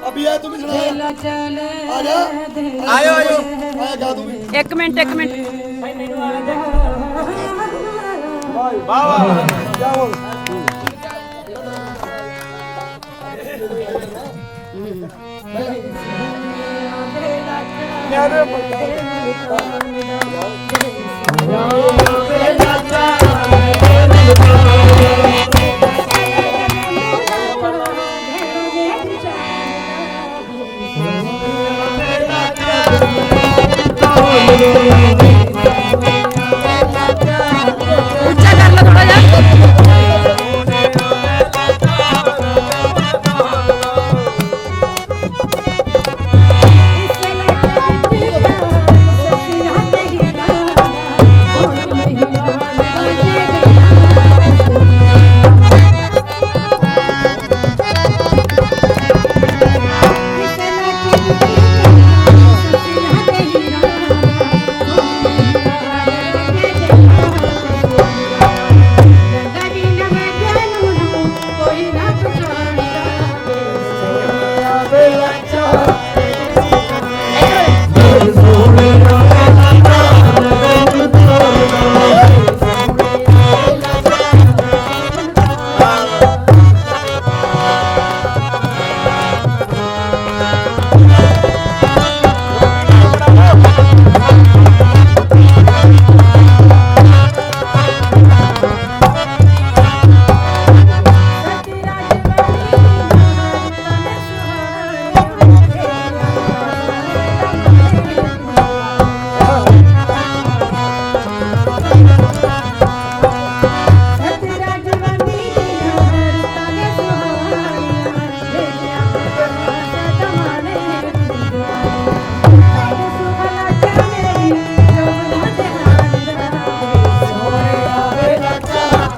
अभी आया तुम भी सुना आजा आयो आयो आया गा तू भी एक मिनट वाह वाह क्या बोल ऊंचा कर लो थोड़ा जा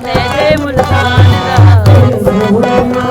ले मुल्तान दा